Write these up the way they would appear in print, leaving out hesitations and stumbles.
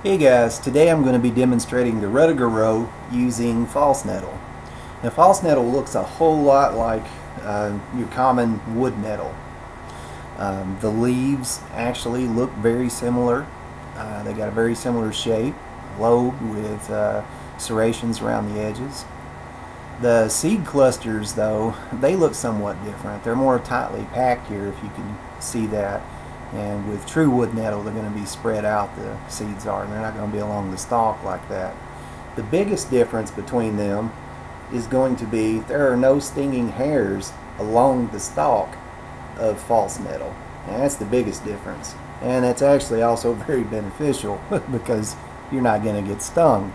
Hey guys, today I'm going to be demonstrating the Rudiger Roll using false nettle. Now false nettle looks a whole lot like your common wood nettle. The leaves actually look very similar. They got a very similar shape, lobe with serrations around the edges. The seed clusters though, they look somewhat different. They're more tightly packed here, if you can see that. And with true wood nettle, they're going to be spread out, the seeds are, and they're not going to be along the stalk like that. The biggest difference between them is going to be there are no stinging hairs along the stalk of false nettle. And that's the biggest difference. And it's actually also very beneficial because you're not going to get stung.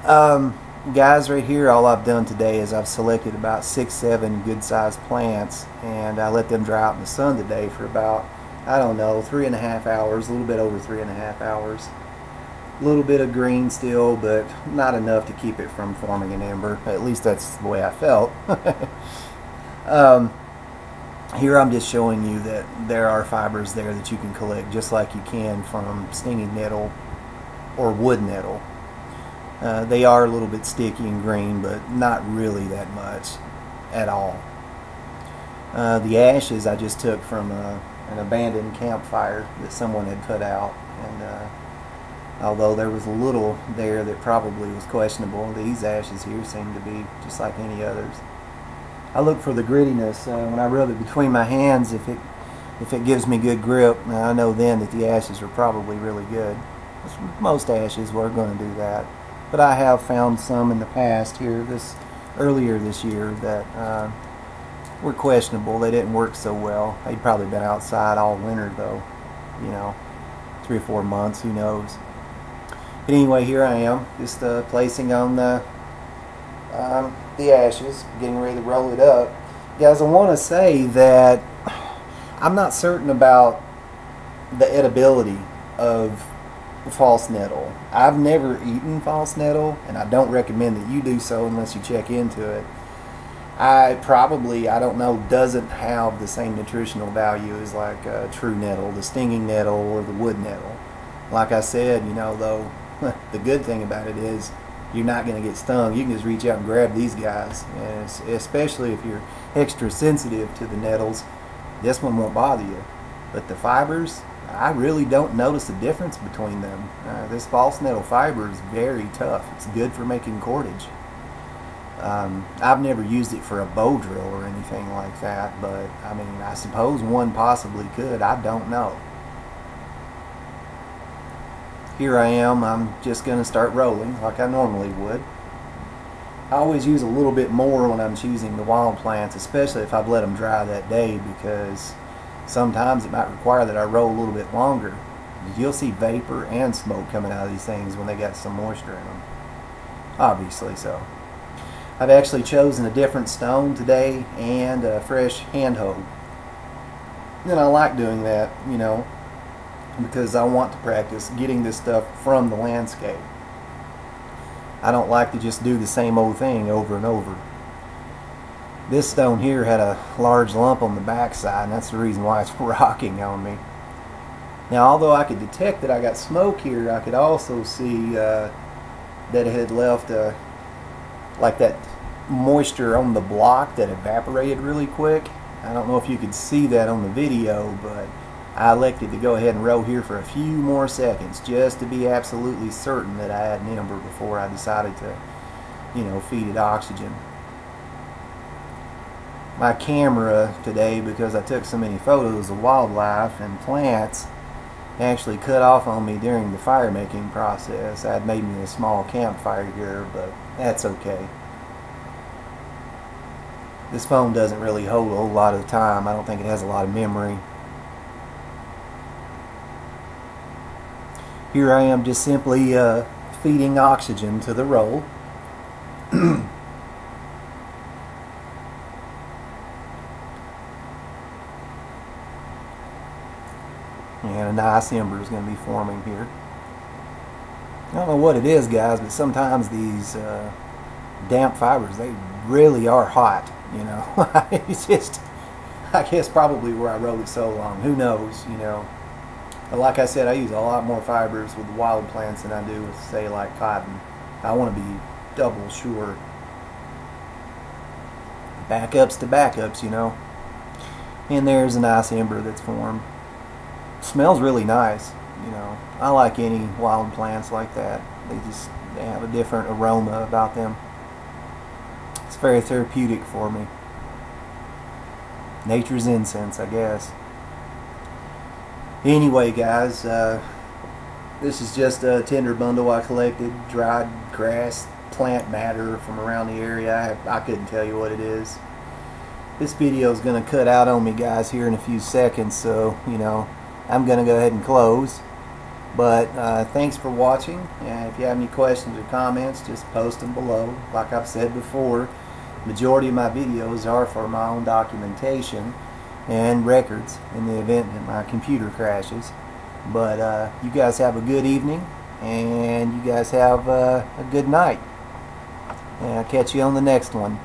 Guys, right here, all I've done today is I've selected about 6-7 good-sized plants, and I let them dry out in the sun today for about, I don't know, 3.5 hours, a little bit over 3.5 hours. A little bit of green still, but not enough to keep it from forming an ember. At least that's the way I felt. Here I'm just showing you that there are fibers there that you can collect just like you can from stinging nettle or wood nettle. They are a little bit sticky and green, but not really that much at all. The ashes I just took from an abandoned campfire that someone had put out, and although there was a little there that probably was questionable, these ashes here seem to be just like any others. I look for the grittiness when I rub it between my hands. If it gives me good grip, I know then that the ashes are probably really good. Most ashes were going to do that, but I have found some in the past here, earlier this year, that were questionable. They didn't work so well. They'd probably been outside all winter though, 3 or 4 months, who knows. But anyway, here I am, just placing on the ashes, getting ready to roll it up. Guys, I want to say that I'm not certain about the edibility of false nettle. I've never eaten false nettle, and I don't recommend that you do so unless you check into it. I don't know, doesn't have the same nutritional value as like true nettle, the stinging nettle, or the wood nettle. Like I said, though, the good thing about it is you're not going to get stung. You can just reach out and grab these guys, and especially if you're extra sensitive to the nettles, this one won't bother you. But the fibers, I really don't notice a difference between them. This false nettle fiber is very tough. It's good for making cordage. I've never used it for a bow drill or anything like that, but I mean, I suppose one possibly could. I don't know. Here I am. I'm just going to start rolling like I normally would. I always use a little bit more when I'm choosing the wild plants, especially if I've let them dry that day, because sometimes it might require that I roll a little bit longer. You'll see vapor and smoke coming out of these things when they got some moisture in them. Obviously so. I've actually chosen a different stone today and a fresh hand hoe. And I like doing that, because I want to practice getting this stuff from the landscape. I don't like to just do the same old thing over and over. This stone here had a large lump on the backside, and that's the reason why it's rocking on me. Now, although I could detect that I got smoke here, I could also see that it had left like that moisture on the block that evaporated really quick. I don't know if you could see that on the video, but I elected to go ahead and roll here for a few more seconds just to be absolutely certain that I had an ember before I decided to, feed it oxygen. My camera today, because I took so many photos of wildlife and plants, actually cut off on me during the fire making process. I had made me a small campfire here, but that's okay. This phone doesn't really hold a whole lot of time. I don't think it has a lot of memory. Here I am just simply feeding oxygen to the roll. And a nice ember is going to be forming here. I don't know what it is, guys, but sometimes these damp fibers, they really are hot, It's just, I guess probably where I rolled it so long. Who knows, But like I said, I use a lot more fibers with the wild plants than I do with, say, like cotton. I want to be double sure. Backups to backups, you know. And there's a nice ember that's formed. Smells really nice, you know. I like any wild plants like that. They have a different aroma about them. It's very therapeutic for me. Nature's incense, I guess. Anyway, guys, this is just a tender bundle I collected. Dried grass, plant matter from around the area. I couldn't tell you what it is. This video is going to cut out on me, guys, here in a few seconds, so, you know, I'm going to go ahead and close. But thanks for watching, and if you have any questions or comments, just post them below. Like I've said before, majority of my videos are for my own documentation and records in the event that my computer crashes. But you guys have a good evening, and you guys have a good night, and I'll catch you on the next one.